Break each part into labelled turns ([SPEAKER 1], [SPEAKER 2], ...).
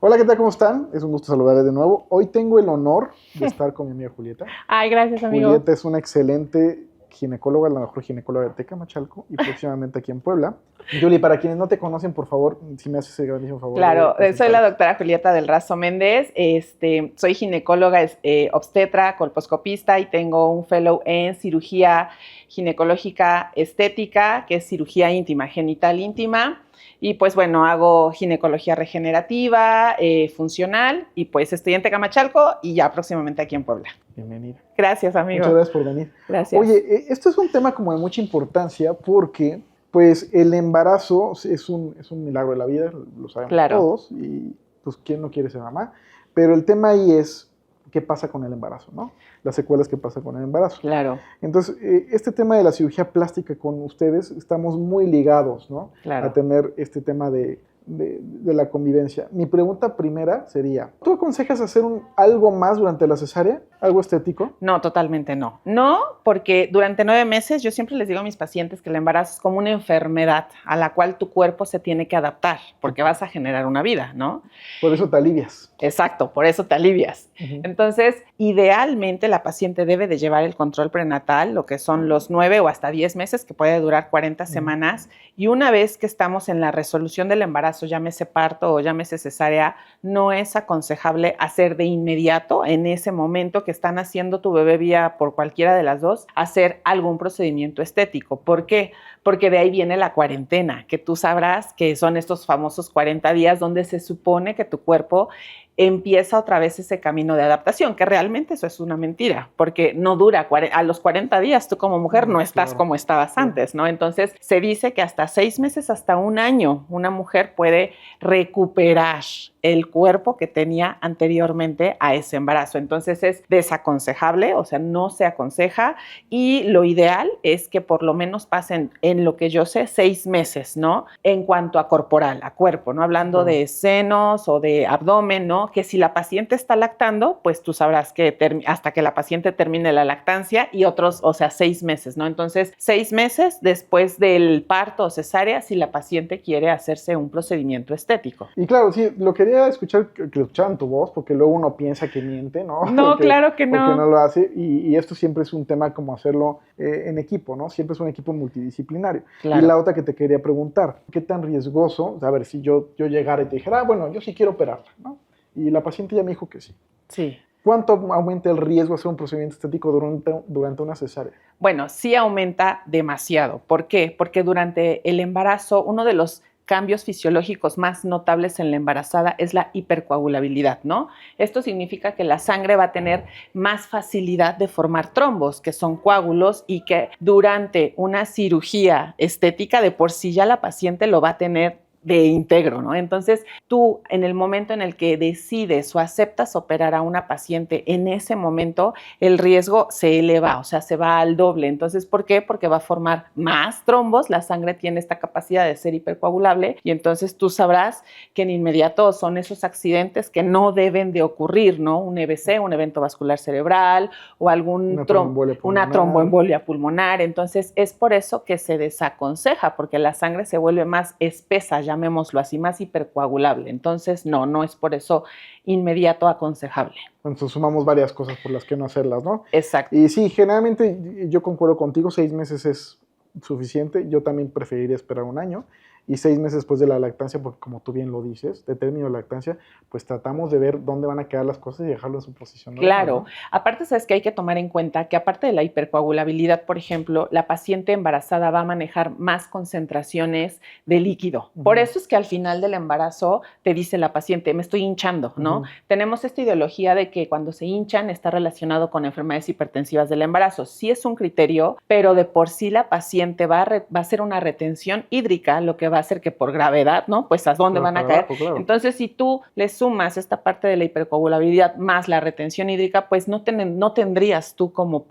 [SPEAKER 1] Hola, ¿qué tal? ¿Cómo están? Es un gusto saludarles de nuevo. Hoy tengo el honor de estar con mi amiga Julieta.
[SPEAKER 2] Ay, gracias, amigo.
[SPEAKER 1] Julieta es una excelente ginecóloga, la mejor ginecóloga de Tecamachalco y próximamente aquí en Puebla. Julie, para quienes no te conocen, por favor, si me haces el grandísimo favor.
[SPEAKER 2] Claro, soy la doctora Julieta del Razo Méndez, soy ginecóloga, obstetra, colposcopista y tengo un fellow en cirugía ginecológica estética, que es cirugía íntima, genital íntima. Y pues bueno, hago ginecología regenerativa, funcional, y pues estoy en Tecamachalco y ya próximamente aquí en Puebla.
[SPEAKER 1] Bienvenida.
[SPEAKER 2] Gracias, amigo.
[SPEAKER 1] Muchas gracias por venir.
[SPEAKER 2] Gracias.
[SPEAKER 1] Oye, esto es un tema como de mucha importancia porque pues el embarazo es un milagro de la vida, lo sabemos todos, y pues quién no quiere ser mamá, pero el tema ahí es qué pasa con el embarazo, ¿no? Las secuelas que pasa con el embarazo.
[SPEAKER 2] Claro.
[SPEAKER 1] Entonces, este tema de la cirugía plástica con ustedes, estamos muy ligados, ¿no?
[SPEAKER 2] Claro.
[SPEAKER 1] A tener este tema de la convivencia. Mi pregunta primera sería, ¿tú aconsejas hacer algo más durante la cesárea? ¿Algo estético?
[SPEAKER 2] No, totalmente no. No, porque durante 9 meses yo siempre les digo a mis pacientes que el embarazo es como una enfermedad a la cual tu cuerpo se tiene que adaptar, porque vas a generar una vida, ¿no?
[SPEAKER 1] Por eso te alivias.
[SPEAKER 2] Exacto, por eso te alivias. Entonces, idealmente la paciente debe de llevar el control prenatal, lo que son los 9 o hasta 10 meses, que puede durar 40 semanas, y una vez que estamos en la resolución del embarazo, llámese parto o llámese cesárea, no es aconsejable hacer de inmediato, en ese momento que están haciendo tu bebé vía por cualquiera de las dos, hacer algún procedimiento estético. ¿Por qué? Porque de ahí viene la cuarentena, que tú sabrás que son estos famosos 40 días donde se supone que tu cuerpo empieza otra vez ese camino de adaptación, que realmente eso es una mentira, porque no dura, a los 40 días tú como mujer no estás como estabas antes, ¿no? Entonces se dice que hasta 6 meses, hasta un año, una mujer puede recuperar el cuerpo que tenía anteriormente a ese embarazo. Entonces es desaconsejable, o sea, no se aconseja, y lo ideal es que por lo menos pasen, en lo que yo sé, 6 meses, ¿no? En cuanto a corporal, a cuerpo, ¿no? Hablando de senos o de abdomen, ¿no? Que si la paciente está lactando, pues tú sabrás que hasta que la paciente termine la lactancia, y otros, o sea, 6 meses, ¿no? Entonces, 6 meses después del parto o cesárea, si la paciente quiere hacerse un procedimiento estético.
[SPEAKER 1] Y claro, sí, lo quería escuchar, que escucharan tu voz, porque luego uno piensa que miente, ¿no?
[SPEAKER 2] No, claro que no.
[SPEAKER 1] Porque no lo hace, y esto siempre es un tema como hacerlo en equipo, ¿no? Siempre es un equipo multidisciplinario. Claro. Y la otra que te quería preguntar, ¿qué tan riesgoso? A ver, si yo llegara y te dijera, bueno, yo sí quiero operarla, ¿no? Y la paciente ya me dijo que sí.
[SPEAKER 2] Sí.
[SPEAKER 1] ¿Cuánto aumenta el riesgo de hacer un procedimiento estético durante una cesárea?
[SPEAKER 2] Bueno, sí aumenta demasiado. ¿Por qué? Porque durante el embarazo, uno de los cambios fisiológicos más notables en la embarazada es la hipercoagulabilidad, ¿no? Esto significa que la sangre va a tener más facilidad de formar trombos, que son coágulos, y que durante una cirugía estética de por sí ya la paciente lo va a tener de íntegro, ¿no? Entonces, tú en el momento en el que decides o aceptas operar a una paciente, en ese momento el riesgo se eleva, o sea, se va al doble. Entonces, ¿por qué? Porque va a formar más trombos, la sangre tiene esta capacidad de ser hipercoagulable, y entonces tú sabrás que en inmediato son esos accidentes que no deben de ocurrir, ¿no? Un EBC, un evento vascular cerebral, o una tromboembolia pulmonar. Entonces, es por eso que se desaconseja, porque la sangre se vuelve más espesa, llamémoslo así, más hipercoagulable. Entonces, no es por eso inmediato aconsejable.
[SPEAKER 1] Entonces sumamos varias cosas por las que no hacerlas, ¿no?
[SPEAKER 2] Exacto.
[SPEAKER 1] Y sí, generalmente yo concuerdo contigo, 6 meses es suficiente. Yo también preferiría esperar un año. Y 6 meses después de la lactancia, porque como tú bien lo dices, de término de lactancia, pues tratamos de ver dónde van a quedar las cosas y dejarlo en su posición normal,
[SPEAKER 2] claro,
[SPEAKER 1] ¿no?
[SPEAKER 2] Aparte, sabes que hay que tomar en cuenta que aparte de la hipercoagulabilidad, por ejemplo, la paciente embarazada va a manejar más concentraciones de líquido. Por eso es que al final del embarazo te dice la paciente, me estoy hinchando, ¿no? Tenemos esta ideología de que cuando se hinchan está relacionado con enfermedades hipertensivas del embarazo. Sí es un criterio, pero de por sí la paciente va a hacer una retención hídrica, lo que va a hacer que por gravedad, ¿no? Pues a dónde van a caer.
[SPEAKER 1] Claro.
[SPEAKER 2] Entonces, si tú le sumas esta parte de la hipercoagulabilidad más la retención hídrica, pues no tendrías tú como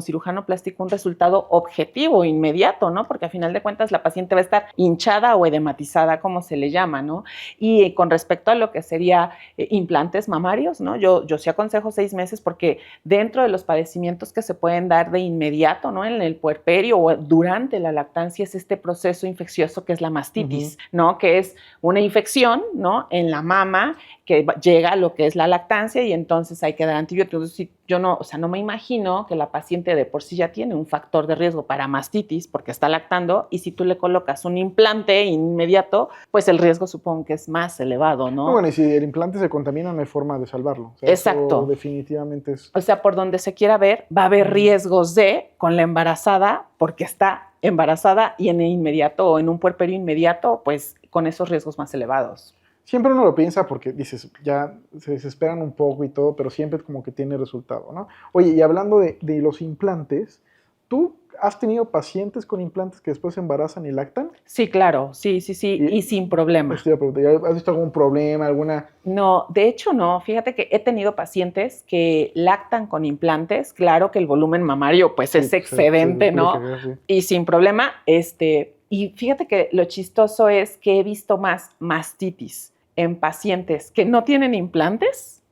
[SPEAKER 2] cirujano plástico un resultado objetivo, inmediato, ¿no? Porque a final de cuentas la paciente va a estar hinchada o edematizada, como se le llama, ¿no? Y con respecto a lo que sería implantes mamarios, ¿no? Yo sí aconsejo 6 meses, porque dentro de los padecimientos que se pueden dar de inmediato, ¿no? En el puerperio o durante la lactancia es este proceso infeccioso que es la mastitis. mastitis, ¿no? Que es una infección, ¿no? En la mama que llega a lo que es la lactancia y entonces hay que dar antibióticos. Si yo no, o sea, no me imagino que la paciente de por sí ya tiene un factor de riesgo para mastitis porque está lactando y si tú le colocas un implante inmediato, pues el riesgo supongo que es más elevado, ¿no?
[SPEAKER 1] Bueno, y si el implante se contamina, no hay forma de salvarlo. O sea,
[SPEAKER 2] exacto.
[SPEAKER 1] Eso definitivamente es...
[SPEAKER 2] O sea, por donde se quiera ver, va a haber riesgos con la embarazada porque está embarazada y en el inmediato o en un puerperio inmediato, pues con esos riesgos más elevados.
[SPEAKER 1] Siempre uno lo piensa porque dices, ya se desesperan un poco y todo, pero siempre es como que tiene resultado, ¿no? Oye, y hablando de los implantes, ¿tú has tenido pacientes con implantes que después se embarazan y lactan?
[SPEAKER 2] Sí, claro, sí, y sin problema.
[SPEAKER 1] ¿Has visto algún problema, alguna...?
[SPEAKER 2] No, de hecho no. Fíjate que he tenido pacientes que lactan con implantes, claro que el volumen mamario pues es excedente, ¿no? Y sin problema, y fíjate que lo chistoso es que he visto más mastitis en pacientes que no tienen implantes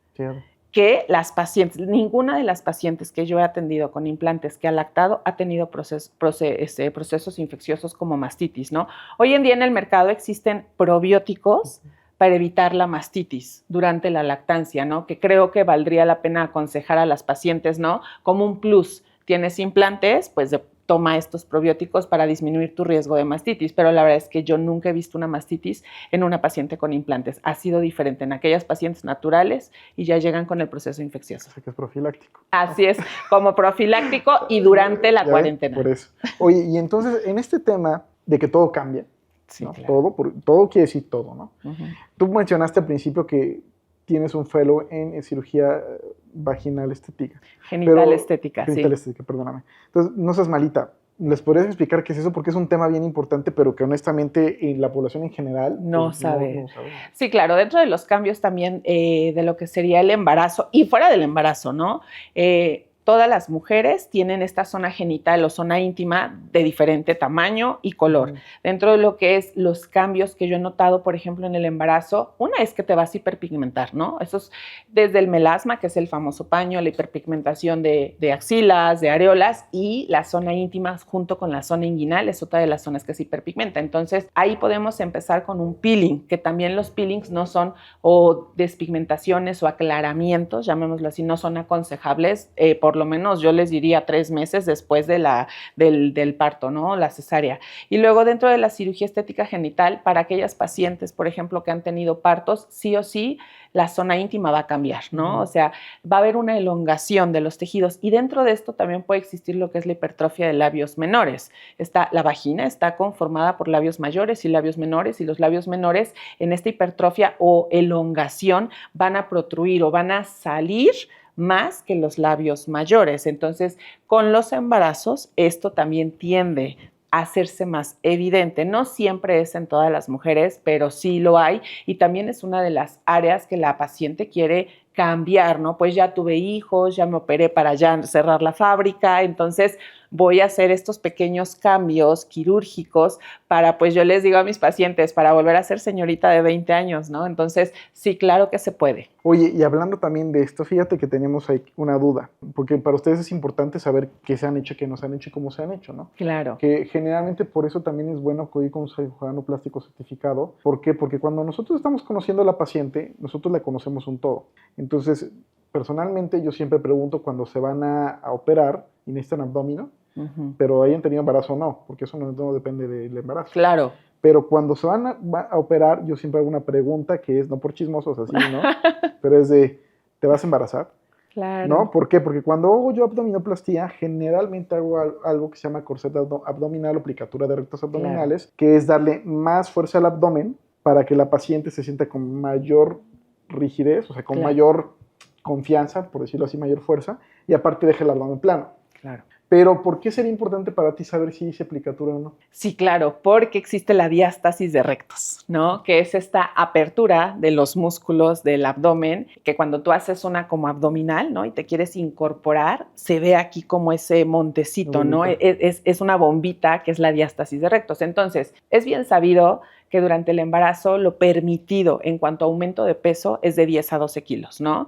[SPEAKER 2] que las pacientes. Ninguna de las pacientes que yo he atendido con implantes que ha lactado ha tenido procesos infecciosos como mastitis, ¿no? Hoy en día en el mercado existen probióticos para evitar la mastitis durante la lactancia, ¿no? Que creo que valdría la pena aconsejar a las pacientes, ¿no? Como un plus. Tienes implantes, pues toma estos probióticos para disminuir tu riesgo de mastitis, pero la verdad es que yo nunca he visto una mastitis en una paciente con implantes. Ha sido diferente en aquellas pacientes naturales y ya llegan con el proceso infeccioso.
[SPEAKER 1] O sea que es profiláctico.
[SPEAKER 2] Así es, como profiláctico y durante la cuarentena.
[SPEAKER 1] Por eso. Oye, y entonces en este tema de que todo cambia,
[SPEAKER 2] sí,
[SPEAKER 1] ¿no?
[SPEAKER 2] Claro.
[SPEAKER 1] Todo quiere decir todo, ¿no? Tú mencionaste al principio que tienes un fellow en cirugía vaginal estética.
[SPEAKER 2] Genital estética,
[SPEAKER 1] genital estética, perdóname. Entonces, no seas malita. ¿Les podrías explicar qué es eso? Porque es un tema bien importante, pero que honestamente en la población en general
[SPEAKER 2] no sabe. Sí, claro, dentro de los cambios también de lo que sería el embarazo y fuera del embarazo, ¿no? Todas las mujeres tienen esta zona genital o zona íntima de diferente tamaño y color. Dentro de lo que es los cambios que yo he notado, por ejemplo, en el embarazo, una es que te vas a hiperpigmentar, ¿no? Eso es desde el melasma, que es el famoso paño, la hiperpigmentación de axilas, de areolas, y la zona íntima junto con la zona inguinal es otra de las zonas que se hiperpigmenta. Entonces, ahí podemos empezar con un peeling, que también los peelings no son, o despigmentaciones o aclaramientos, llamémoslo así, no son aconsejables, por lo menos yo les diría 3 meses después de del parto, ¿no? La cesárea. Y luego dentro de la cirugía estética genital, para aquellas pacientes, por ejemplo, que han tenido partos, sí o sí, la zona íntima va a cambiar, ¿no? O sea, va a haber una elongación de los tejidos y dentro de esto también puede existir lo que es la hipertrofia de labios menores. La vagina está conformada por labios mayores y labios menores y los labios menores en esta hipertrofia o elongación van a protruir o van a salir más que los labios mayores. Entonces, con los embarazos, esto también tiende a hacerse más evidente. No siempre es en todas las mujeres, pero sí lo hay y también es una de las áreas que la paciente quiere cambiar, ¿no? Pues ya tuve hijos, ya me operé para ya cerrar la fábrica, entonces voy a hacer estos pequeños cambios quirúrgicos para, pues yo les digo a mis pacientes, para volver a ser señorita de 20 años, ¿no? Entonces, sí, claro que se puede.
[SPEAKER 1] Oye, y hablando también de esto, fíjate que tenemos ahí una duda, porque para ustedes es importante saber qué se han hecho, qué no se han hecho y cómo se han hecho, ¿no?
[SPEAKER 2] Claro.
[SPEAKER 1] Que generalmente por eso también es bueno acudir con un cirujano plástico certificado. ¿Por qué? Porque cuando nosotros estamos conociendo a la paciente, nosotros la conocemos un todo. Entonces, personalmente yo siempre pregunto cuando se van a operar y necesitan abdomino, pero hayan tenido embarazo o no, porque eso no depende del embarazo.
[SPEAKER 2] Claro.
[SPEAKER 1] Pero cuando se van a operar, yo siempre hago una pregunta que es, no por chismosos así, ¿no? Pero es de, ¿te vas a embarazar?
[SPEAKER 2] Claro.
[SPEAKER 1] ¿No? ¿Por qué? Porque cuando hago yo abdominoplastia, generalmente hago algo que se llama corset abdominal o aplicatura de rectos abdominales, que es darle más fuerza al abdomen para que la paciente se sienta con mayor rigidez, o sea, con mayor confianza, por decirlo así, mayor fuerza, y aparte deje el abdomen plano.
[SPEAKER 2] Claro.
[SPEAKER 1] Pero, ¿por qué sería importante para ti saber si hice aplicatura o no?
[SPEAKER 2] Sí, claro, porque existe la diástasis de rectos, ¿no? Que es esta apertura de los músculos del abdomen, que cuando tú haces una como abdominal, ¿no? Y te quieres incorporar, se ve aquí como ese montecito, ¿no? Es una bombita que es la diástasis de rectos. Entonces, es bien sabido que durante el embarazo lo permitido en cuanto a aumento de peso es de 10 a 12 kilos, ¿no?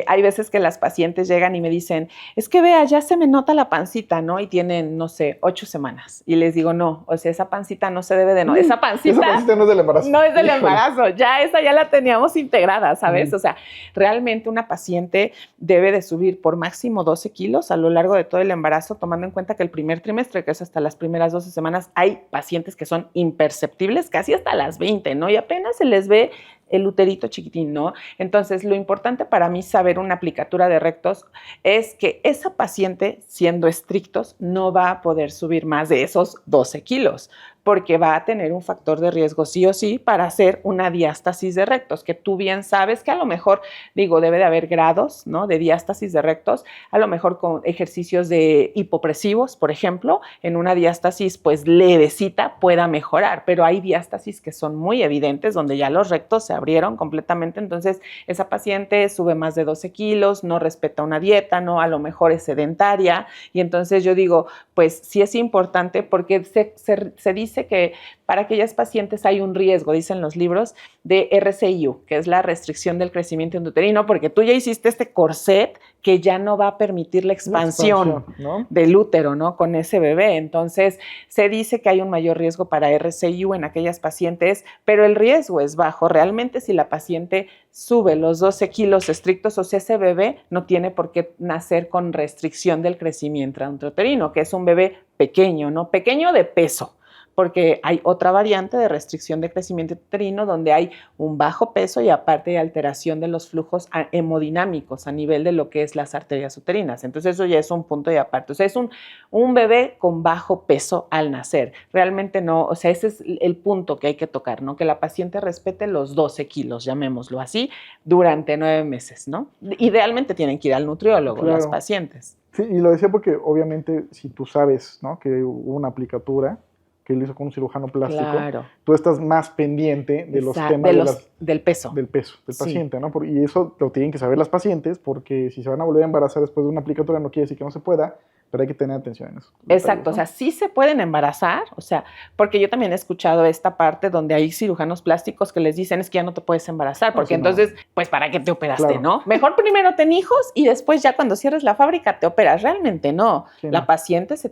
[SPEAKER 2] Hay veces que las pacientes llegan y me dicen, es que vea, ya se me nota la pancita, ¿no? Y tienen, no sé, 8 semanas. Y les digo, no, o sea, esa pancita no se debe de, no, esa pancita
[SPEAKER 1] no es del embarazo.
[SPEAKER 2] No es del embarazo, ya esa ya la teníamos integrada, ¿sabes? O sea, realmente una paciente debe de subir por máximo 12 kilos a lo largo de todo el embarazo, tomando en cuenta que el primer trimestre, que es hasta las primeras 12 semanas, hay pacientes que son imperceptibles casi hasta las 20, ¿no? Y apenas se les ve el uterito chiquitín, ¿no? Entonces, lo importante para mí saber una aplicatura de rectos es que esa paciente, siendo estrictos, no va a poder subir más de esos 12 kilos, porque va a tener un factor de riesgo sí o sí para hacer una diástasis de rectos, que tú bien sabes que a lo mejor, digo, debe de haber grados, ¿no? De diástasis de rectos, a lo mejor con ejercicios de hipopresivos, por ejemplo, en una diástasis pues levecita pueda mejorar, pero hay diástasis que son muy evidentes, donde ya los rectos se abrieron completamente, entonces esa paciente sube más de 12 kilos, no respeta una dieta, ¿no? A lo mejor es sedentaria, y entonces yo digo, pues sí es importante porque se dice que para aquellas pacientes hay un riesgo, dicen los libros, de RCIU, que es la restricción del crecimiento intrauterino, porque tú ya hiciste este corset que ya no va a permitir la expansión, ¿no? Del útero, ¿no? Con ese bebé. Entonces, se dice que hay un mayor riesgo para RCIU en aquellas pacientes, pero el riesgo es bajo. Realmente, si la paciente sube los 12 kilos estrictos, o sea, ese bebé no tiene por qué nacer con restricción del crecimiento intrauterino, que es un bebé pequeño, ¿no? Pequeño de peso, porque hay otra variante de restricción de crecimiento uterino donde hay un bajo peso y aparte de alteración de los flujos hemodinámicos a nivel de lo que es las arterias uterinas. Entonces eso ya es un punto y aparte. O sea, es un bebé con bajo peso al nacer. Realmente no, o sea, ese es el punto que hay que tocar, ¿no? Que la paciente respete los 12 kilos, llamémoslo así, durante 9 meses, ¿no? Idealmente tienen que ir al nutriólogo, claro, las pacientes.
[SPEAKER 1] Sí, y lo decía porque obviamente si tú sabes, ¿no? Que hubo una aplicatura que él hizo con un cirujano plástico, claro, tú estás más pendiente de los temas
[SPEAKER 2] del peso
[SPEAKER 1] del paciente, ¿no? Y eso lo tienen que saber las pacientes, porque si se van a volver a embarazar después de una aplicatura no quiere decir que no se pueda, pero hay que tener atención en eso.
[SPEAKER 2] Exacto, ¿no? O sea, sí se pueden embarazar, o sea, porque yo también he escuchado esta parte donde hay cirujanos plásticos que les dicen es que ya no te puedes embarazar, porque entonces, pues, ¿para qué te operaste, claro, no? Mejor primero ten hijos y después ya cuando cierres la fábrica te operas. Realmente no. Sí, la paciente se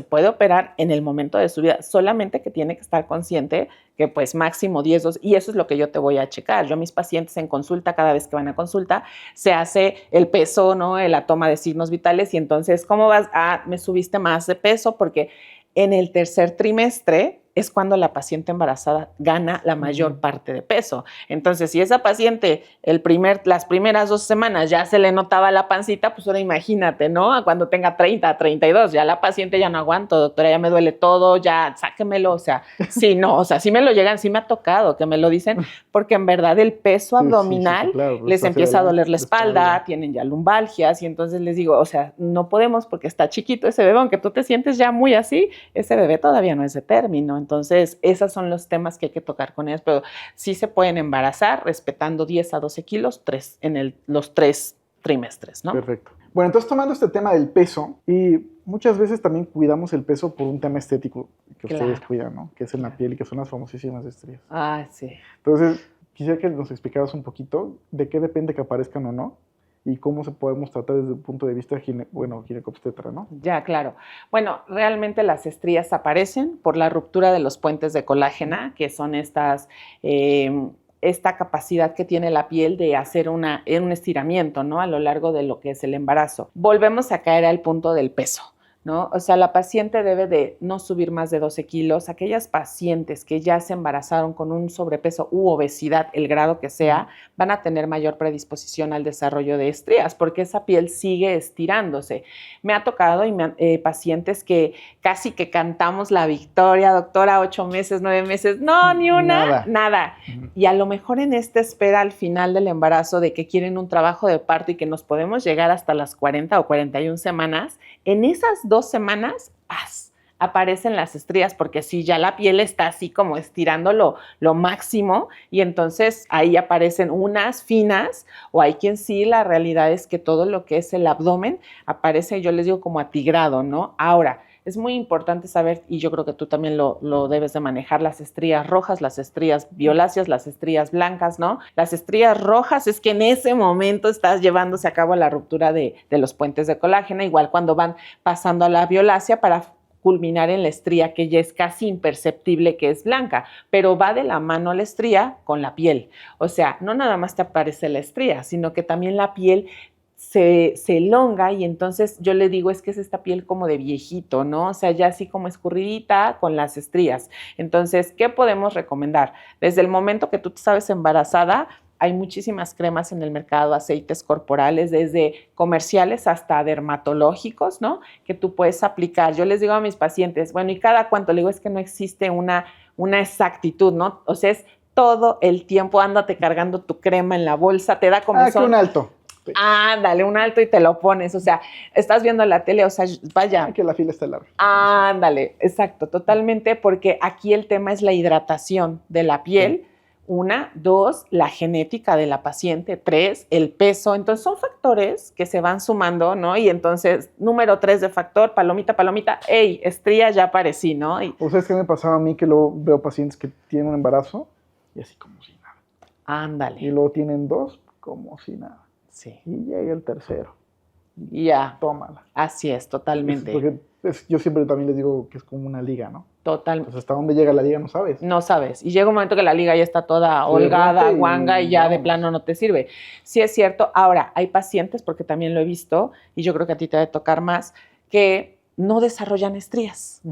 [SPEAKER 2] puede operar en el momento de su vida, solamente que tiene que estar consciente que pues máximo 10, 12, y eso es lo que yo te voy a checar. Yo a mis pacientes en consulta, cada vez que van a consulta, se hace el peso, ¿no? La toma de signos vitales y entonces, ¿cómo vas? Ah, me subiste más de peso, porque en el tercer trimestre es cuando la paciente embarazada gana la mayor parte de peso. Entonces, si esa paciente las primeras 2 semanas ya se le notaba la pancita, pues ahora imagínate, ¿no? A cuando tenga 30, 32, ya la paciente ya no aguanto, doctora, ya me duele todo, ya sáquemelo, o sea, sí, no, o sea, sí me lo llegan, sí me ha tocado que me lo dicen, porque en verdad el peso abdominal claro, les empieza a doler la espalda, tienen ya lumbalgias, y entonces les digo, o sea, no podemos porque está chiquito ese bebé, aunque tú te sientes ya muy así, ese bebé todavía no es de término. Entonces, esos son los temas que hay que tocar con ellos, pero sí se pueden embarazar respetando 10 a 12 kilos los 3 trimestres, ¿no?
[SPEAKER 1] Perfecto. Bueno, entonces tomando este tema del peso, y muchas veces también cuidamos el peso por un tema estético que claro, ustedes cuidan, ¿no? Que es en la piel y que son las famosísimas estrías.
[SPEAKER 2] Ah, sí.
[SPEAKER 1] Entonces, quisiera que nos explicaras un poquito de qué depende que aparezcan o no, y cómo se podemos tratar desde el punto de vista ginecobstetra, ¿no?
[SPEAKER 2] Ya, claro. Bueno, realmente las estrías aparecen por la ruptura de los puentes de colágena, que son esta capacidad que tiene la piel de hacer un estiramiento, ¿no? A lo largo de lo que es el embarazo. Volvemos a caer al punto del peso, ¿no? O sea, la paciente debe de no subir más de 12 kilos. Aquellas pacientes que ya se embarazaron con un sobrepeso u obesidad, el grado que sea, van a tener mayor predisposición al desarrollo de estrías porque esa piel sigue estirándose. Me ha tocado pacientes que casi que cantamos la victoria, doctora, 8 meses, 9 meses, no, ni una, nada. Y a lo mejor en esta espera al final del embarazo de que quieren un trabajo de parto y que nos podemos llegar hasta las 40 o 41 semanas, en esas 2 semanas, aparecen las estrías, porque sí, ya la piel está así como estirando lo máximo, y entonces ahí aparecen unas finas, o hay quien sí, la realidad es que todo lo que es el abdomen aparece, yo les digo, como atigrado, ¿no? Ahora, es muy importante saber, y yo creo que tú también lo debes de manejar, las estrías rojas, las estrías violáceas, las estrías blancas, ¿no? Las estrías rojas es que en ese momento estás llevándose a cabo la ruptura de los puentes de colágeno, igual cuando van pasando a la violácea para culminar en la estría que ya es casi imperceptible que es blanca, pero va de la mano la estría con la piel. O sea, no nada más te aparece la estría, sino que también la piel se elonga y entonces yo le digo es que es esta piel como de viejito, ¿no? O sea, ya así como escurridita con las estrías. Entonces, ¿qué podemos recomendar? Desde el momento que tú te sabes embarazada, hay muchísimas cremas en el mercado, aceites corporales, desde comerciales hasta dermatológicos, ¿no? Que tú puedes aplicar. Yo les digo a mis pacientes, bueno, ¿y cada cuánto? Le digo, es que no existe una exactitud, ¿no? O sea, es todo el tiempo, ándate cargando tu crema en la bolsa, te da comezón.
[SPEAKER 1] Que un alto.
[SPEAKER 2] Ándale, un alto y te lo pones, o sea, estás viendo la tele, o sea, vaya.
[SPEAKER 1] Que la fila está larga.
[SPEAKER 2] Ándale, exacto, totalmente, porque aquí el tema es la hidratación de la piel. Sí. 1, 2, la genética de la paciente, 3, el peso. Entonces, son factores que se van sumando, ¿no? Y entonces, número 3 de factor, palomita, ¡ey! Estría, ya aparecí, ¿no?
[SPEAKER 1] O sea, es que me pasaba a mí que luego veo pacientes que tienen un embarazo y así como si nada.
[SPEAKER 2] Ándale.
[SPEAKER 1] Y luego tienen 2 como si nada.
[SPEAKER 2] Sí.
[SPEAKER 1] Y llega el tercero.
[SPEAKER 2] Ya.
[SPEAKER 1] Tómala.
[SPEAKER 2] Así es, totalmente.
[SPEAKER 1] Porque yo siempre también les digo que es como una liga, ¿no?
[SPEAKER 2] Totalmente.
[SPEAKER 1] Pues hasta dónde llega la liga no sabes.
[SPEAKER 2] No sabes. Y llega un momento que la liga ya está toda holgada, guanga, y ya vamos. De plano no te sirve. Sí es cierto. Ahora, hay pacientes, porque también lo he visto, y yo creo que a ti te debe tocar más, que no desarrollan estrías.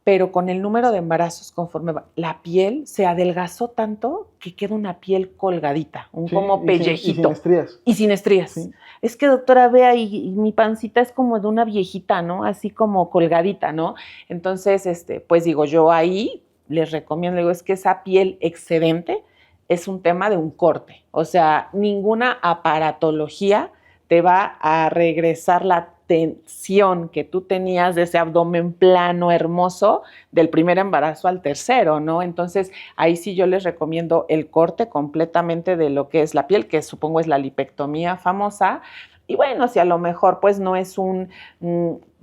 [SPEAKER 2] Pero con el número de embarazos conforme va, la piel se adelgazó tanto que queda una piel colgadita, como pellejito.
[SPEAKER 1] Y sin estrías.
[SPEAKER 2] Y sin estrías. Sí. Es que, doctora, vea, y mi pancita es como de una viejita, ¿no? Así como colgadita, ¿no? Entonces, pues digo, yo ahí les recomiendo, digo, es que esa piel excedente es un tema de un corte. O sea, ninguna aparatología te va a regresar la tensión que tú tenías de ese abdomen plano, hermoso, del primer embarazo al tercero, ¿no? Entonces, ahí sí yo les recomiendo el corte completamente de lo que es la piel, que supongo es la lipectomía famosa. Y bueno, si a lo mejor pues no es un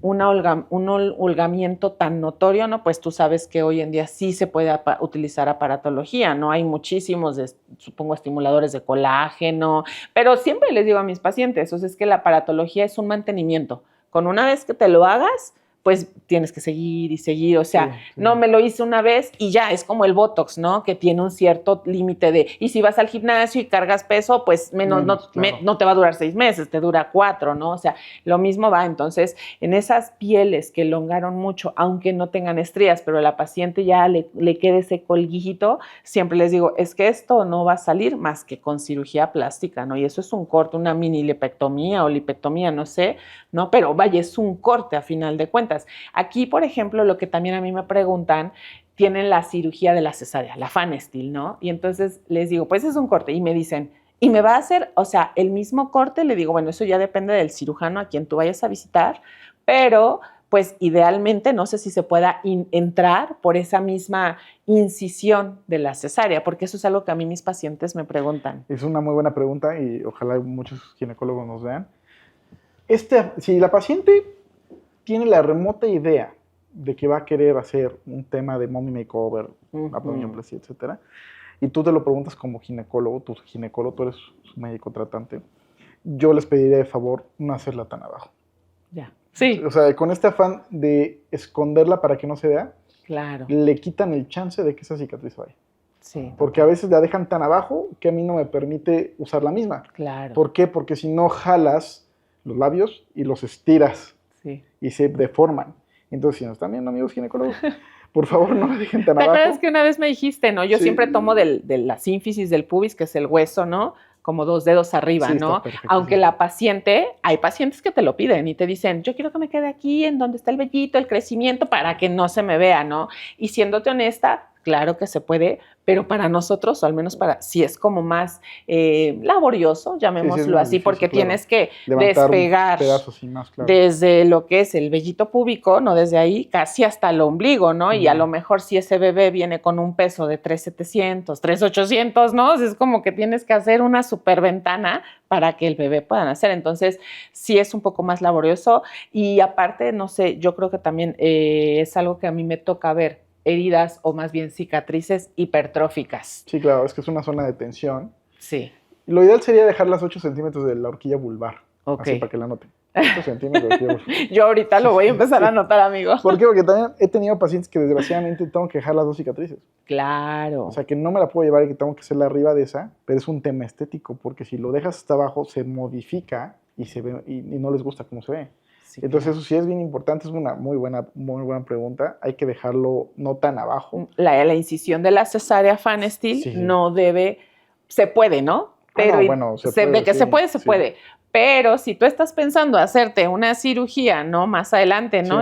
[SPEAKER 2] holgamiento tan notorio, ¿no? Pues tú sabes que hoy en día sí se puede utilizar aparatología, ¿no? Hay muchísimos, supongo, estimuladores de colágeno, pero siempre les digo a mis pacientes, o sea, es que la aparatología es un mantenimiento. Con una vez que te lo hagas, pues tienes que seguir y seguir, o sea, no me lo hice una vez y ya, es como el Botox, ¿no? Que tiene un cierto límite y si vas al gimnasio y cargas peso, pues no te va a durar 6 meses, te dura 4, ¿no? O sea, lo mismo va, entonces, en esas pieles que elongaron mucho, aunque no tengan estrías, pero a la paciente ya le quede ese colguijito, siempre les digo, es que esto no va a salir más que con cirugía plástica, ¿no? Y eso es un corte, una mini lipectomía o lipectomía, no sé, ¿no? Pero vaya, es un corte a final de cuentas. Aquí, por ejemplo, lo que también a mí me preguntan, tienen la cirugía de la cesárea, la Fanesteel, ¿no? Y entonces les digo, pues es un corte. Y me dicen, ¿y me va a hacer, o sea, el mismo corte? Le digo, bueno, eso ya depende del cirujano a quien tú vayas a visitar, pero pues idealmente no sé si se pueda entrar por esa misma incisión de la cesárea, porque eso es algo que a mí mis pacientes me preguntan.
[SPEAKER 1] Es una muy buena pregunta y ojalá muchos ginecólogos nos vean. Si la paciente tiene la remota idea de que va a querer hacer un tema de mommy makeover, abdominoplastia, etcétera, y tú te lo preguntas como ginecólogo, tú eres su médico tratante, yo les pediría de favor no hacerla tan abajo.
[SPEAKER 2] Ya. Sí.
[SPEAKER 1] O sea, con este afán de esconderla para que no se vea,
[SPEAKER 2] claro,
[SPEAKER 1] le quitan el chance de que esa cicatriz vaya.
[SPEAKER 2] Sí.
[SPEAKER 1] Porque a veces la dejan tan abajo que a mí no me permite usar la misma.
[SPEAKER 2] Claro.
[SPEAKER 1] ¿Por qué? Porque si no jalas los labios y los estiras.
[SPEAKER 2] Sí.
[SPEAKER 1] Y se deforman. Entonces, si nos están viendo, amigos ginecólogos, por favor, no la dejen tan abajo.
[SPEAKER 2] ¿Te acuerdas que una vez me dijiste, no? Yo siempre tomo de la sínfisis del pubis, que es el hueso, ¿no? Como 2 dedos arriba, ¿no? Aunque la paciente, hay pacientes que te lo piden y te dicen, yo quiero que me quede aquí en donde está el vellito, el crecimiento, para que no se me vea, ¿no? Y siéndote honesta, Claro que se puede, pero para nosotros, o al menos sí es como más laborioso, llamémoslo así, difícil, porque tienes que levantar despegar pedazos y más, claro, desde lo que es el vellito púbico, ¿no? Desde ahí casi hasta el ombligo, ¿no? Y a lo mejor si ese bebé viene con un peso de 3,700, 3,800, ¿no? O sea, es como que tienes que hacer una super ventana para que el bebé pueda nacer. Entonces, sí es un poco más laborioso y aparte, no sé, yo creo que también es algo que a mí me toca ver, heridas o más bien cicatrices hipertróficas.
[SPEAKER 1] Sí, claro, es que es una zona de tensión.
[SPEAKER 2] Sí.
[SPEAKER 1] Lo ideal sería dejar las 8 centímetros de la horquilla vulvar. Ok. Así para que la noten. 8 centímetros de horquilla vulvar.
[SPEAKER 2] Yo ahorita lo voy a empezar a anotar, amigo.
[SPEAKER 1] ¿Por qué? Porque también he tenido pacientes que desgraciadamente tengo que dejar las 2 cicatrices.
[SPEAKER 2] Claro.
[SPEAKER 1] O sea, que no me la puedo llevar y que tengo que hacerla arriba de esa, pero es un tema estético, porque si lo dejas hasta abajo se modifica y se ve y no les gusta cómo se ve. Sí, entonces claro, eso sí es bien importante, es una muy buena pregunta. Hay que dejarlo no tan abajo.
[SPEAKER 2] La incisión de la cesárea Fan Steel no debe, se puede, ¿no? Pero
[SPEAKER 1] no, bueno,
[SPEAKER 2] de que se puede, se puede. Pero si tú estás pensando hacerte una cirugía, ¿no? Más adelante, ¿no?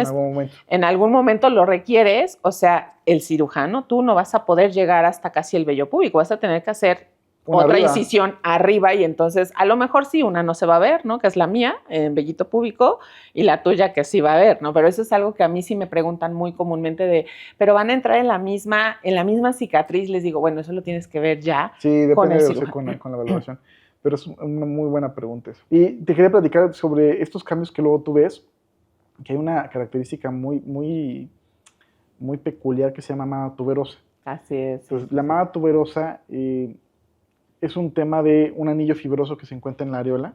[SPEAKER 2] En algún momento lo requieres, o sea, el cirujano, tú no vas a poder llegar hasta casi el vello púbico, vas a tener que hacer otra incisión arriba y entonces a lo mejor sí, una no se va a ver, ¿no? Que es la mía, en vellito púbico, y la tuya que sí va a ver, ¿no? Pero eso es algo que a mí sí me preguntan muy comúnmente pero van a entrar en la misma cicatriz. Les digo, bueno, eso lo tienes que ver ya con el cirujano.
[SPEAKER 1] Con la evaluación. Pero es una muy buena pregunta eso. Y te quería platicar sobre estos cambios que luego tú ves, que hay una característica muy peculiar que se llama mama tuberosa.
[SPEAKER 2] Así es.
[SPEAKER 1] Entonces, la mama tuberosa es un tema de un anillo fibroso que se encuentra en la areola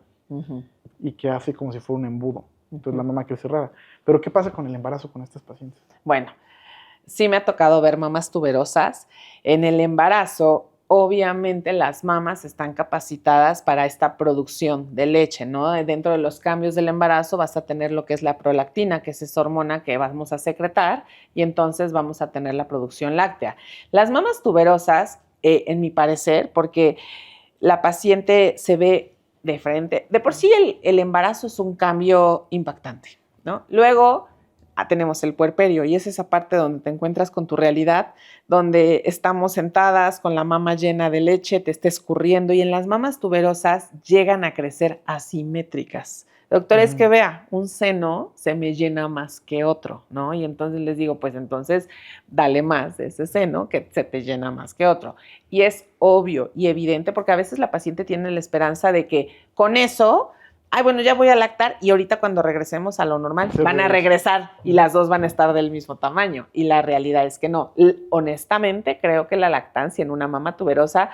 [SPEAKER 1] y que hace como si fuera un embudo. Entonces la mama crece rara. Pero ¿qué pasa con el embarazo con estas pacientes?
[SPEAKER 2] Bueno, sí me ha tocado ver mamas tuberosas. En el embarazo, obviamente las mamas están capacitadas para esta producción de leche, ¿no? Dentro de los cambios del embarazo vas a tener lo que es la prolactina, que es esa hormona que vamos a secretar, y entonces vamos a tener la producción láctea. Las mamas tuberosas, en mi parecer, porque la paciente se ve de frente. De por sí el embarazo es un cambio impactante, ¿no? Luego tenemos el puerperio y es esa parte donde te encuentras con tu realidad, donde estamos sentadas con la mama llena de leche, te está escurriendo y en las mamas tuberosas llegan a crecer asimétricas. Doctor, es que vea, un seno se me llena más que otro, ¿no? Y entonces les digo, pues entonces dale más de ese seno que se te llena más que otro. Y es obvio y evidente porque a veces la paciente tiene la esperanza de que con eso, bueno, ya voy a lactar y ahorita cuando regresemos a lo normal van a regresar y las dos van a estar del mismo tamaño. Y la realidad es que no. Honestamente, creo que la lactancia en una mama tuberosa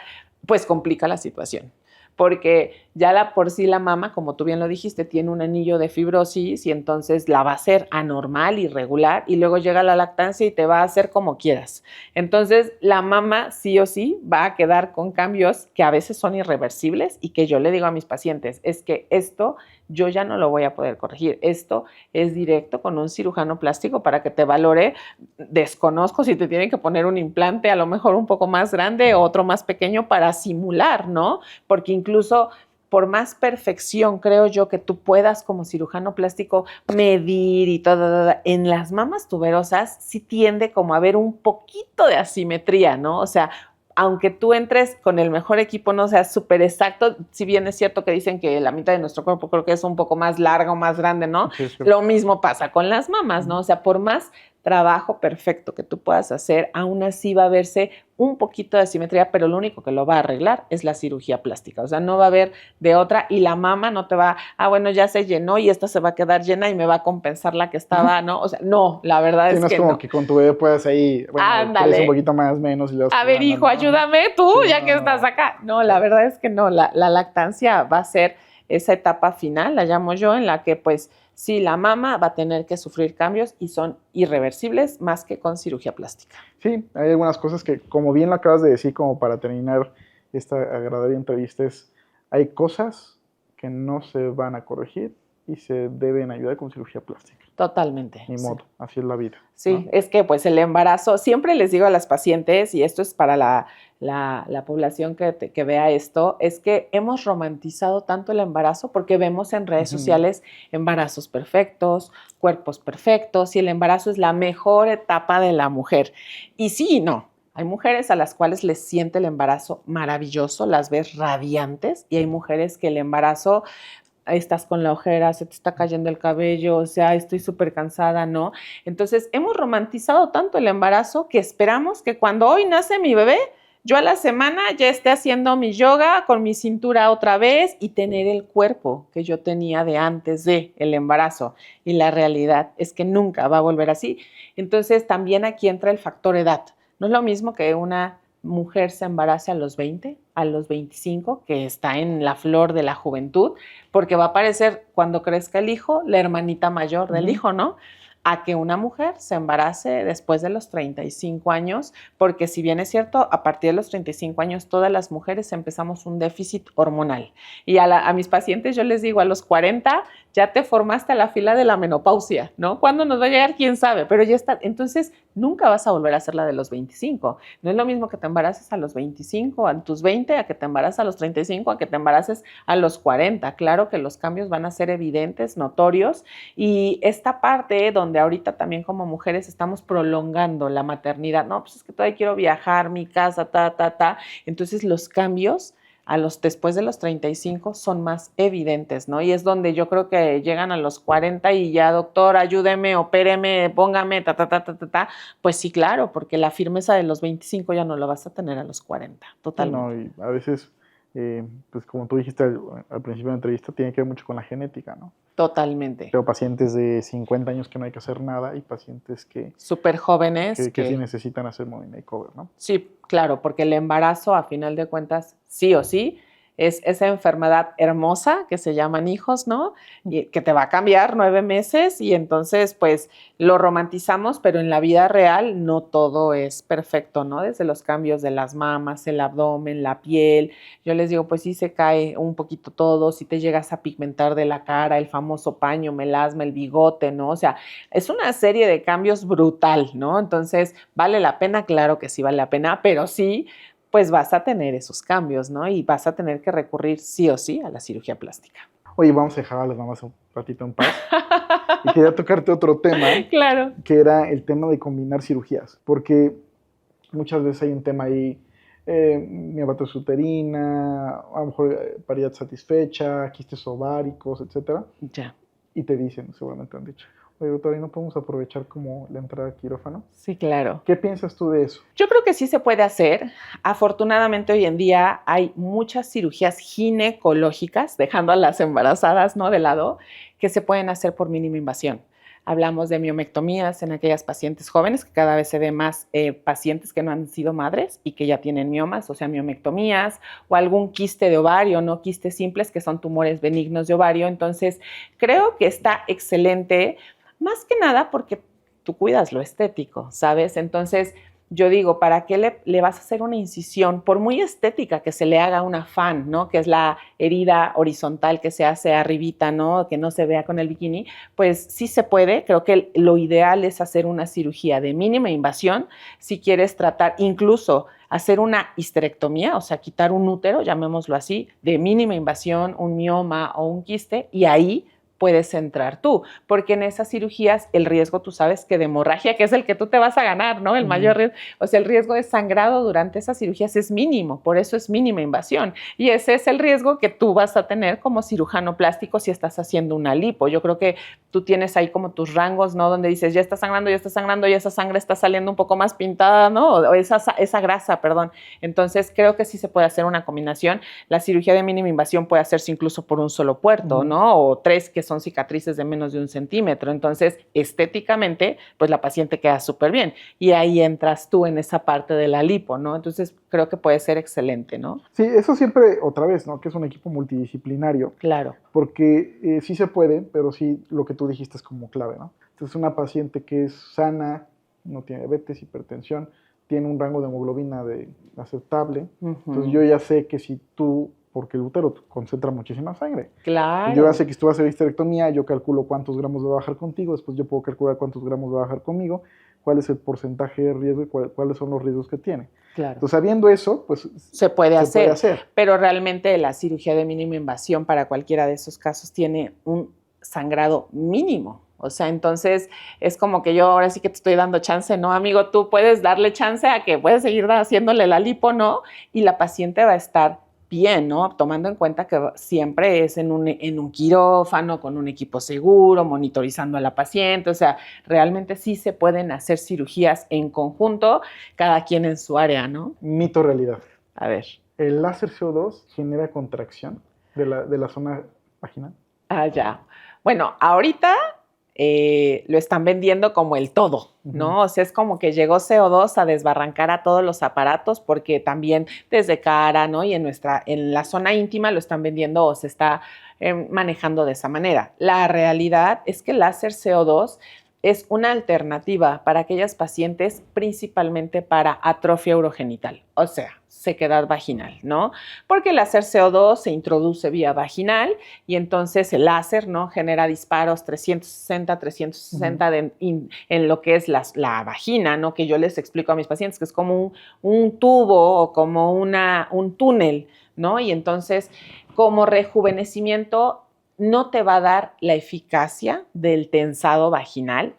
[SPEAKER 2] pues complica la situación. Porque ya por sí la mama, como tú bien lo dijiste, tiene un anillo de fibrosis y entonces la va a hacer anormal, irregular, y luego llega la lactancia y te va a hacer como quieras. Entonces la mama sí o sí va a quedar con cambios que a veces son irreversibles y que yo le digo a mis pacientes, es que esto yo ya no lo voy a poder corregir. Esto es directo con un cirujano plástico para que te valore. Desconozco si te tienen que poner un implante a lo mejor un poco más grande o otro más pequeño para simular, ¿no? Porque incluso por más perfección, creo yo, que tú puedas como cirujano plástico medir y todo, en las mamas tuberosas sí tiende como a haber un poquito de asimetría, ¿no? O sea, aunque tú entres con el mejor equipo, no sea súper exacto, si bien es cierto que dicen que la mitad de nuestro cuerpo creo que es un poco más larga o más grande, ¿no? Sí, lo mismo pasa con las mamas, ¿no? O sea, por más trabajo perfecto que tú puedas hacer, aún así va a verse un poquito de asimetría, pero lo único que lo va a arreglar es la cirugía plástica. O sea, no va a haber de otra y la mama no te va, bueno, ya se llenó y esta se va a quedar llena y me va a compensar la que estaba, ¿no? O sea, no, la verdad es que no.
[SPEAKER 1] Es como que con tu bebé puedes ahí, bueno, un poquito más, menos. Y
[SPEAKER 2] a ver, hijo, ayúdame tú, sí, ya que estás acá. No, la verdad es que no, la lactancia va a ser esa etapa final, la llamo yo, en la que pues sí, la mama va a tener que sufrir cambios y son irreversibles más que con cirugía plástica.
[SPEAKER 1] Sí, hay algunas cosas que, como bien lo acabas de decir, como para terminar esta agradable entrevista, hay cosas que no se van a corregir y se deben ayudar con cirugía plástica.
[SPEAKER 2] Totalmente.
[SPEAKER 1] Ni modo, así es la vida.
[SPEAKER 2] Sí, ¿no? Es que pues el embarazo, siempre les digo a las pacientes, y esto es para la población que vea esto, es que hemos romantizado tanto el embarazo porque vemos en redes sociales embarazos perfectos, cuerpos perfectos, y el embarazo es la mejor etapa de la mujer. Y sí y no. Hay mujeres a las cuales les siente el embarazo maravilloso, las ves radiantes, y hay mujeres que el embarazo, estás con la ojera, se te está cayendo el cabello, o sea, estoy súper cansada, ¿no? Entonces, hemos romantizado tanto el embarazo que esperamos que cuando hoy nace mi bebé, yo a la semana ya esté haciendo mi yoga con mi cintura otra vez y tener el cuerpo que yo tenía de antes del embarazo. Y la realidad es que nunca va a volver así. Entonces, también aquí entra el factor edad. No es lo mismo que una mujer se embarace a los 20, a los 25, que está en la flor de la juventud, porque va a aparecer cuando crezca el hijo, la hermanita mayor del hijo, ¿no? A que una mujer se embarace después de los 35 años, porque si bien es cierto, a partir de los 35 años todas las mujeres empezamos un déficit hormonal. Y a mis pacientes yo les digo, a los 40 ya te formaste a la fila de la menopausia, ¿no? ¿Cuándo nos va a llegar? ¿Quién sabe? Pero ya está. Entonces, nunca vas a volver a hacer la de los 25. No es lo mismo que te embaraces a los 25, a tus 20, a que te embaraces a los 35, a que te embaraces a los 40. Claro que los cambios van a ser evidentes, notorios, y esta parte donde ahorita también como mujeres estamos prolongando la maternidad, no, pues es que todavía quiero viajar, mi casa, entonces los cambios después de los 35 son más evidentes, ¿no? Y es donde yo creo que llegan a los 40 y ya, doctor, ayúdeme, opéreme, póngame, pues sí, claro, porque la firmeza de los 25 ya no la vas a tener a los 40, totalmente.
[SPEAKER 1] No, y a veces, pues como tú dijiste al principio de la entrevista, tiene que ver mucho con la genética, ¿no?
[SPEAKER 2] Totalmente.
[SPEAKER 1] Tengo pacientes de 50 años que no hay que hacer nada y pacientes que...
[SPEAKER 2] Súper jóvenes.
[SPEAKER 1] Que sí necesitan hacer body makeover, ¿no?
[SPEAKER 2] Sí, claro, porque el embarazo, a final de cuentas, sí o sí, es esa enfermedad hermosa que se llaman hijos, ¿no? Y que te va a cambiar 9 meses y entonces, pues, lo romantizamos, pero en la vida real no todo es perfecto, ¿no? Desde los cambios de las mamas, el abdomen, la piel. Yo les digo, pues sí se cae un poquito todo, si te llegas a pigmentar de la cara, el famoso paño, melasma, el bigote, ¿no? O sea, es una serie de cambios brutal, ¿no? Entonces, ¿vale la pena? Claro que sí vale la pena, pero sí, pues vas a tener esos cambios, ¿no? Y vas a tener que recurrir sí o sí a la cirugía plástica.
[SPEAKER 1] Oye, vamos a dejar a las mamás un ratito en paz. Y quería tocarte otro tema.
[SPEAKER 2] Claro.
[SPEAKER 1] Que era el tema de combinar cirugías. Porque muchas veces hay un tema ahí, miomatría uterina, a lo mejor paridad satisfecha, quistes ováricos, etc.
[SPEAKER 2] Ya.
[SPEAKER 1] Y te dicen, seguramente han dicho, oye, doctora, ¿y no podemos aprovechar como la entrada al quirófano?
[SPEAKER 2] Sí, claro.
[SPEAKER 1] ¿Qué piensas tú de eso?
[SPEAKER 2] Yo creo que sí se puede hacer. Afortunadamente hoy en día hay muchas cirugías ginecológicas, dejando a las embarazadas, ¿no?, de lado, que se pueden hacer por mínima invasión. Hablamos de miomectomías en aquellas pacientes jóvenes, que cada vez se ve más pacientes que no han sido madres y que ya tienen miomas, o sea, miomectomías, o algún quiste de ovario, no quistes simples, que son tumores benignos de ovario. Entonces, creo que está excelente, más que nada porque tú cuidas lo estético, ¿sabes? Entonces, yo digo, ¿para qué le vas a hacer una incisión? Por muy estética que se le haga una FAN, ¿no? Que es la herida horizontal que se hace arribita, ¿no? Que no se vea con el bikini. Pues sí se puede. Creo que lo ideal es hacer una cirugía de mínima invasión. Si quieres tratar, incluso hacer una histerectomía, o sea, quitar un útero, llamémoslo así, de mínima invasión, un mioma o un quiste, y ahí puedes entrar tú, porque en esas cirugías el riesgo, tú sabes, que de hemorragia, que es el que tú te vas a ganar, ¿no? El mayor riesgo, o sea, el riesgo de sangrado durante esas cirugías es mínimo, por eso es mínima invasión, y ese es el riesgo que tú vas a tener como cirujano plástico si estás haciendo una lipo. Yo creo que tú tienes ahí como tus rangos, ¿no? Donde dices, ya está sangrando, y esa sangre está saliendo un poco más pintada, ¿no? O esa grasa, perdón. Entonces, creo que sí se puede hacer una combinación. La cirugía de mínima invasión puede hacerse incluso por un solo puerto, ¿no? O 3 que son cicatrices de menos de 1 centímetro. Entonces, estéticamente, pues la paciente queda súper bien. Y ahí entras tú en esa parte de la lipo, ¿no? Entonces, creo que puede ser excelente, ¿no?
[SPEAKER 1] Sí, eso siempre, otra vez, ¿no? Que es un equipo multidisciplinario.
[SPEAKER 2] Claro.
[SPEAKER 1] Porque sí se puede, pero sí lo que tú dijiste es como clave, ¿no? Entonces, una paciente que es sana, no tiene diabetes, hipertensión, tiene un rango de hemoglobina aceptable. Entonces, yo ya sé que si tú, porque el útero concentra muchísima sangre.
[SPEAKER 2] Claro.
[SPEAKER 1] Yo ya sé que si tú vas a hacer histerectomía, yo calculo cuántos gramos va a bajar contigo, después yo puedo calcular cuántos gramos va a bajar conmigo, cuál es el porcentaje de riesgo y cuáles son los riesgos que tiene.
[SPEAKER 2] Claro.
[SPEAKER 1] Entonces, sabiendo eso, pues
[SPEAKER 2] se puede hacer. Pero realmente la cirugía de mínima invasión para cualquiera de esos casos tiene un sangrado mínimo. O sea, entonces es como que yo ahora sí que te estoy dando chance, ¿no, amigo? Tú puedes darle chance a que puedes seguir haciéndole la lipo, ¿no? Y la paciente va a estar bien, ¿no? Tomando en cuenta que siempre es en un quirófano, con un equipo seguro, monitorizando a la paciente. O sea, realmente sí se pueden hacer cirugías en conjunto, cada quien en su área, ¿no?
[SPEAKER 1] Mito, realidad.
[SPEAKER 2] A ver.
[SPEAKER 1] ¿El láser CO2 genera contracción de la zona vaginal?
[SPEAKER 2] Ah, ya. Bueno, ahorita lo están vendiendo como el todo, ¿no? O sea, es como que llegó CO2 a desbarrancar a todos los aparatos porque también desde cara, ¿no? Y en la zona íntima lo están vendiendo o se está manejando de esa manera. La realidad es que el láser CO2 es una alternativa para aquellas pacientes principalmente para atrofia urogenital, o sea, sequedad vaginal, ¿no? Porque el láser CO2 se introduce vía vaginal y entonces el láser, ¿no? Genera disparos 360 en lo que es la vagina, ¿no? Que yo les explico a mis pacientes que es como un tubo o como un túnel, ¿no? Y entonces, como rejuvenecimiento, no te va a dar la eficacia del tensado vaginal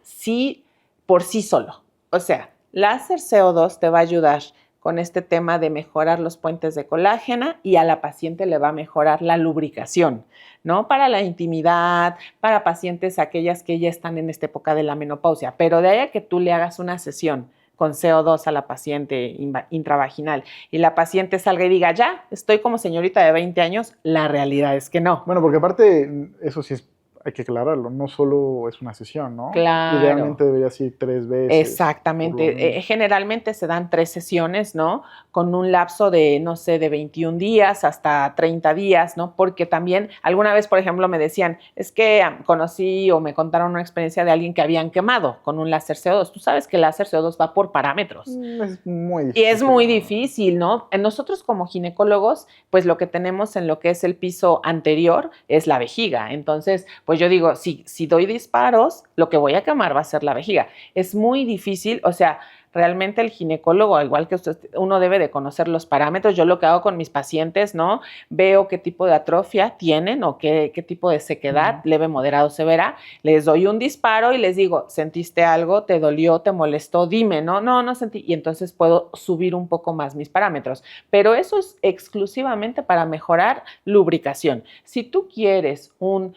[SPEAKER 2] por sí solo. O sea, láser CO2 te va a ayudar con este tema de mejorar los puentes de colágeno y a la paciente le va a mejorar la lubricación, ¿no? Para la intimidad, para pacientes aquellas que ya están en esta época de la menopausia. Pero de ahí a que tú le hagas una sesión con CO2 a la paciente intravaginal y la paciente salga y diga, ya, estoy como señorita de 20 años, la realidad es que no.
[SPEAKER 1] Bueno, porque aparte, eso sí hay que aclararlo, no solo es una sesión, ¿no?
[SPEAKER 2] Claro.
[SPEAKER 1] Idealmente debería ser 3 veces.
[SPEAKER 2] Exactamente. Generalmente se dan 3 sesiones, ¿no? Con un lapso de, no sé, de 21 días hasta 30 días, ¿no? Porque también alguna vez, por ejemplo, me decían, es que conocí o me contaron una experiencia de alguien que habían quemado con un láser CO2. Tú sabes que el láser CO2 va por parámetros.
[SPEAKER 1] Es muy difícil.
[SPEAKER 2] Y es muy difícil, ¿no? Nosotros como ginecólogos, pues lo que tenemos en lo que es el piso anterior es la vejiga. Entonces, pues yo digo, si doy disparos, lo que voy a quemar va a ser la vejiga. Es muy difícil, o sea, realmente el ginecólogo, al igual que usted, uno debe de conocer los parámetros. Yo lo que hago con mis pacientes, ¿no? Veo qué tipo de atrofia tienen o qué tipo de sequedad, leve, moderado, severa. Les doy un disparo y les digo, ¿sentiste algo? ¿Te dolió? ¿Te molestó? Dime, ¿no? No sentí. Y entonces puedo subir un poco más mis parámetros. Pero eso es exclusivamente para mejorar lubricación. Si tú quieres un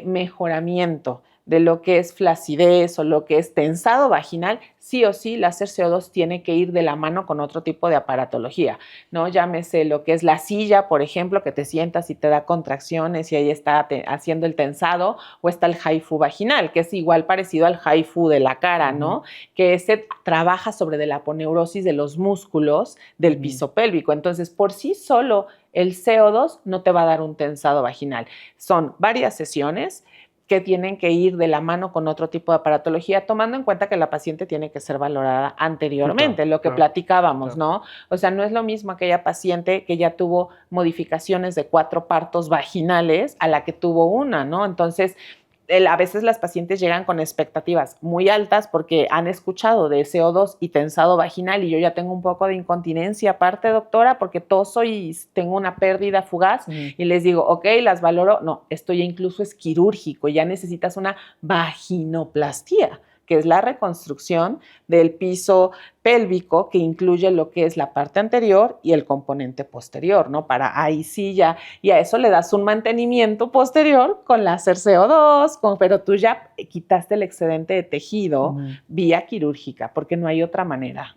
[SPEAKER 2] mejoramiento de lo que es flacidez o lo que es tensado vaginal, sí o sí, láser CO2 tiene que ir de la mano con otro tipo de aparatología, ¿no? Llámese lo que es la silla, por ejemplo, que te sientas y te da contracciones y ahí está haciendo el tensado, o está el HIFU vaginal, que es igual parecido al HIFU de la cara, ¿no? Que ese trabaja sobre de la aponeurosis de los músculos del piso pélvico. Entonces, por sí solo, el CO2 no te va a dar un tensado vaginal. Son varias sesiones que tienen que ir de la mano con otro tipo de aparatología, tomando en cuenta que la paciente tiene que ser valorada anteriormente, lo que platicábamos, ¿no? O sea, no es lo mismo aquella paciente que ya tuvo modificaciones de 4 partos vaginales a la que tuvo una, ¿no? Entonces, a veces las pacientes llegan con expectativas muy altas porque han escuchado de CO2 y tensado vaginal y yo ya tengo un poco de incontinencia aparte, doctora, porque toso y tengo una pérdida fugaz y les digo, ok, las valoro. No, esto ya incluso es quirúrgico, ya necesitas una vaginoplastía, que es la reconstrucción del piso pélvico que incluye lo que es la parte anterior y el componente posterior, ¿no? Para ahí sí ya, y a eso le das un mantenimiento posterior con láser CO2, pero tú ya quitaste el excedente de tejido vía quirúrgica, porque no hay otra manera.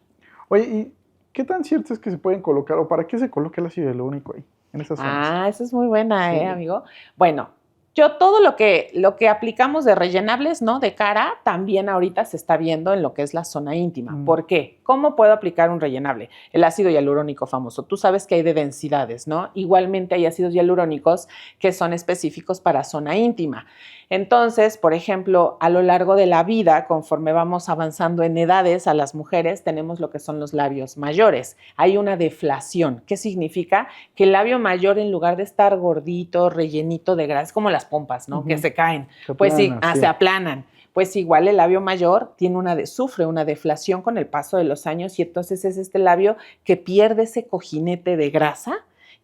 [SPEAKER 1] Oye, ¿y qué tan cierto es que se pueden colocar, o para qué se coloca el ácido hialurónico ahí, en esas zonas?
[SPEAKER 2] Esa es muy buena, sí, amigo. Bueno, yo todo lo que aplicamos de rellenables, ¿no? De cara, también ahorita se está viendo en lo que es la zona íntima. ¿Por qué? ¿Cómo puedo aplicar un rellenable? El ácido hialurónico famoso. Tú sabes que hay de densidades, ¿no? Igualmente hay ácidos hialurónicos que son específicos para zona íntima. Entonces, por ejemplo, a lo largo de la vida, conforme vamos avanzando en edades, a las mujeres tenemos lo que son los labios mayores. Hay una deflación. ¿Qué significa? Que el labio mayor, en lugar de estar gordito, rellenito de grasa, es como las pompas, ¿no? Que se caen. Pues sí, se aplanan. Pues igual el labio mayor sufre una deflación con el paso de los años y entonces es este labio que pierde ese cojinete de grasa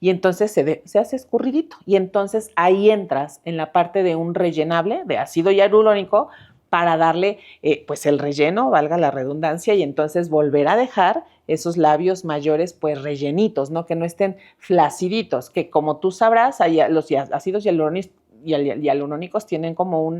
[SPEAKER 2] y entonces se hace escurridito. Y entonces ahí entras en la parte de un rellenable de ácido hialurónico para darle pues el relleno, valga la redundancia, y entonces volver a dejar esos labios mayores pues rellenitos, ¿no? Que no estén flaciditos, que como tú sabrás, los ácidos hialurónicos tienen como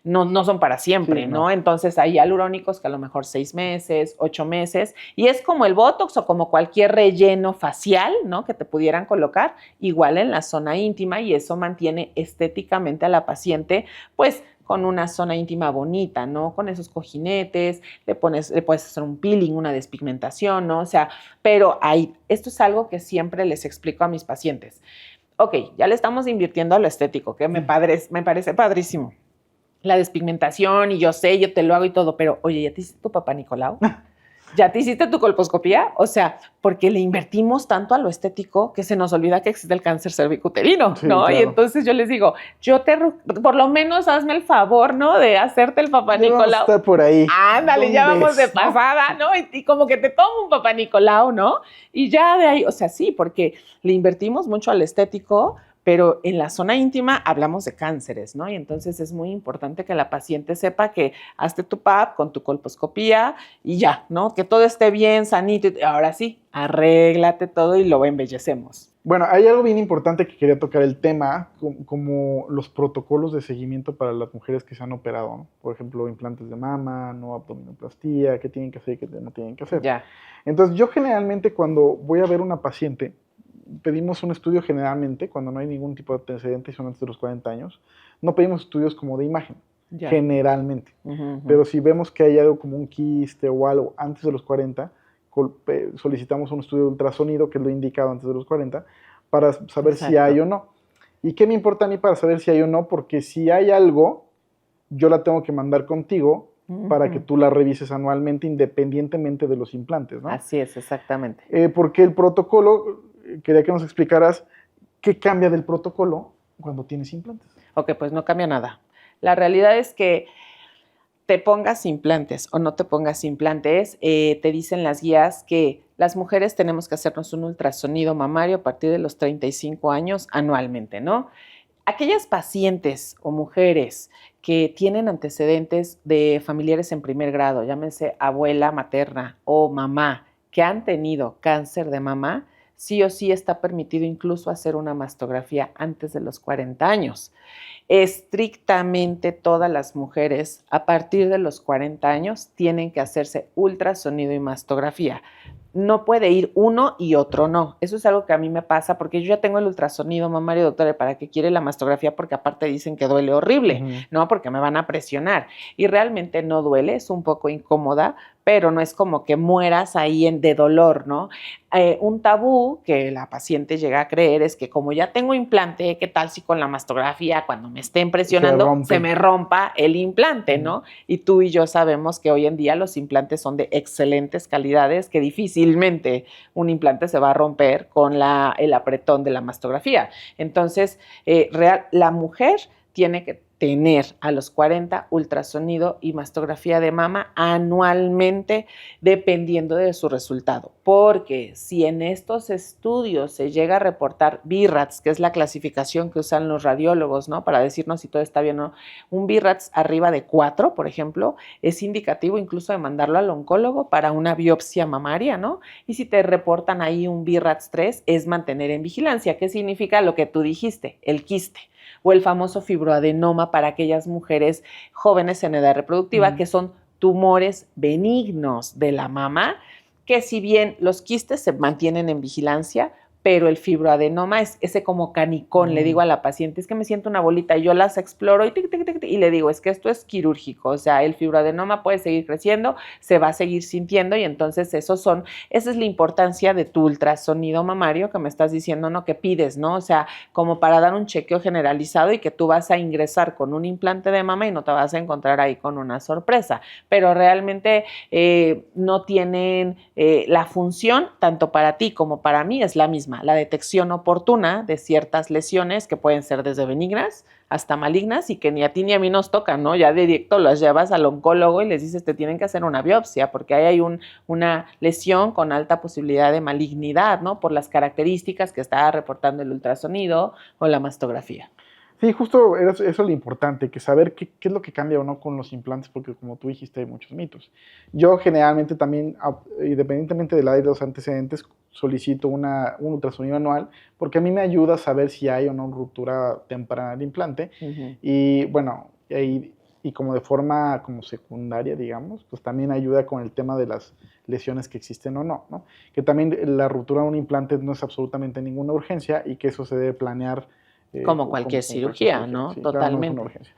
[SPEAKER 2] no son para siempre, sí, ¿no? Entonces hay hialurónicos que a lo mejor 6 meses, 8 meses, y es como el Botox o como cualquier relleno facial, ¿no? Que te pudieran colocar, igual en la zona íntima, y eso mantiene estéticamente a la paciente, pues, con una zona íntima bonita, ¿no? Con esos cojinetes, le puedes hacer un peeling, una despigmentación, ¿no? O sea, pero esto es algo que siempre les explico a mis pacientes. Ok, ya le estamos invirtiendo a lo estético, que me parece padrísimo. La despigmentación, y yo sé, yo te lo hago y todo, pero oye, ¿ya te hiciste tu papá Nicolau? ¿Ya te hiciste tu colposcopía? O sea, porque le invertimos tanto a lo estético que se nos olvida que existe el cáncer cervicuterino, sí, ¿no? Claro. Y entonces yo les digo, por lo menos hazme el favor, ¿no? De hacerte el papá Nicolau.
[SPEAKER 1] Vamos a estar por ahí.
[SPEAKER 2] Ándale, ya vamos de pasada, ¿no? Y como que te tomo un papá Nicolau, ¿no? Y ya de ahí, o sea, sí, porque le invertimos mucho al estético, pero en la zona íntima hablamos de cánceres, ¿no? Y entonces es muy importante que la paciente sepa que hazte tu PAP con tu colposcopía y ya, ¿no? Que todo esté bien, sanito. Y ahora sí, arréglate todo y lo embellecemos.
[SPEAKER 1] Bueno, hay algo bien importante que quería tocar el tema, como los protocolos de seguimiento para las mujeres que se han operado, ¿no? Por ejemplo, implantes de mama, no abdominoplastía, qué tienen que hacer y qué no tienen que hacer.
[SPEAKER 2] Ya.
[SPEAKER 1] Entonces, yo generalmente cuando voy a ver una paciente, pedimos un estudio generalmente, cuando no hay ningún tipo de antecedente y son antes de los 40 años, no pedimos estudios como de imagen, ya, generalmente. Pero si vemos que hay algo como un quiste o algo antes de los 40, solicitamos un estudio de ultrasonido, que es lo indicado antes de los 40, para saber Exacto. Si hay o no. ¿Y qué me importa a mí para saber si hay o no? Porque si hay algo, yo la tengo que mandar contigo para que tú la revises anualmente, independientemente de los implantes, ¿no?
[SPEAKER 2] Así es, exactamente.
[SPEAKER 1] Porque el protocolo, quería que nos explicaras qué cambia del protocolo cuando tienes implantes.
[SPEAKER 2] Ok, pues no cambia nada. La realidad es que te pongas implantes o no te pongas implantes, te dicen las guías que las mujeres tenemos que hacernos un ultrasonido mamario a partir de los 35 años anualmente, ¿no? Aquellas pacientes o mujeres que tienen antecedentes de familiares en primer grado, llámense abuela materna o mamá, que han tenido cáncer de mama, sí o sí está permitido incluso hacer una mastografía antes de los 40 años. Estrictamente todas las mujeres a partir de los 40 años tienen que hacerse ultrasonido y mastografía. No puede ir uno y otro no. Eso es algo que a mí me pasa porque yo ya tengo el ultrasonido mamario, doctora, ¿para qué quiere la mastografía? Porque aparte dicen que duele horrible, ¿no? Porque me van a presionar. Y realmente no duele, es un poco incómoda, pero no es como que mueras ahí de dolor, ¿no? Un tabú que la paciente llega a creer es que como ya tengo implante, ¿qué tal si con la mastografía cuando me estén presionando se me rompa el implante, ¿no? Y tú y yo sabemos que hoy en día los implantes son de excelentes calidades, que difícilmente un implante se va a romper con el apretón de la mastografía. Entonces, la mujer tiene que tener a los 40 ultrasonido y mastografía de mama anualmente, dependiendo de su resultado. Porque si en estos estudios se llega a reportar BIRATS, que es la clasificación que usan los radiólogos, ¿no? Para decirnos si todo está bien o no, un BIRATS arriba de 4, por ejemplo, es indicativo incluso de mandarlo al oncólogo para una biopsia mamaria, ¿no? Y si te reportan ahí un BIRATS 3, es mantener en vigilancia. ¿Qué significa lo que tú dijiste? El quiste. O el famoso fibroadenoma para aquellas mujeres jóvenes en edad reproductiva, que son tumores benignos de la mama, que si bien los quistes se mantienen en vigilancia, pero el fibroadenoma es ese como canicón. Le digo a la paciente, es que me siento una bolita, y yo las exploro y le digo, es que esto es quirúrgico, o sea, el fibroadenoma puede seguir creciendo, se va a seguir sintiendo, y entonces esa es la importancia de tu ultrasonido mamario que me estás diciendo, ¿no? Que pides, ¿no? O sea, como para dar un chequeo generalizado y que tú vas a ingresar con un implante de mama y no te vas a encontrar ahí con una sorpresa, pero realmente no tienen la función, tanto para ti como para mí, es la misma. La detección oportuna de ciertas lesiones que pueden ser desde benignas hasta malignas y que ni a ti ni a mí nos tocan, ¿no? Ya de directo las llevas al oncólogo y les dices, te tienen que hacer una biopsia porque ahí hay una lesión con alta posibilidad de malignidad, ¿no? Por las características que está reportando el ultrasonido o la mastografía.
[SPEAKER 1] Sí, justo eso es lo importante, que saber qué es lo que cambia o no con los implantes, porque como tú dijiste, hay muchos mitos. Yo generalmente también, independientemente de la edad y de los antecedentes, solicito un ultrasonido anual, porque a mí me ayuda a saber si hay o no ruptura temprana del implante. Y bueno, y como de forma como secundaria, digamos, pues también ayuda con el tema de las lesiones que existen o no, ¿no? Que también la ruptura de un implante no es absolutamente ninguna urgencia y que eso se debe planear
[SPEAKER 2] como cualquier cirugía, ¿no?
[SPEAKER 1] Sí,
[SPEAKER 2] totalmente.
[SPEAKER 1] Claro, no es una urgencia.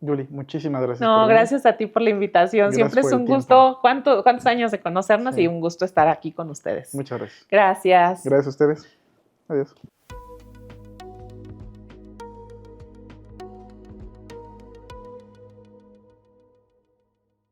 [SPEAKER 1] Julie, muchísimas gracias.
[SPEAKER 2] No, gracias a ti por la invitación.
[SPEAKER 1] Gracias.
[SPEAKER 2] Siempre es un gusto. ¿Cuántos años de conocernos? Sí. Y un gusto estar aquí con ustedes.
[SPEAKER 1] Muchas gracias.
[SPEAKER 2] Gracias.
[SPEAKER 1] Gracias a ustedes. Adiós.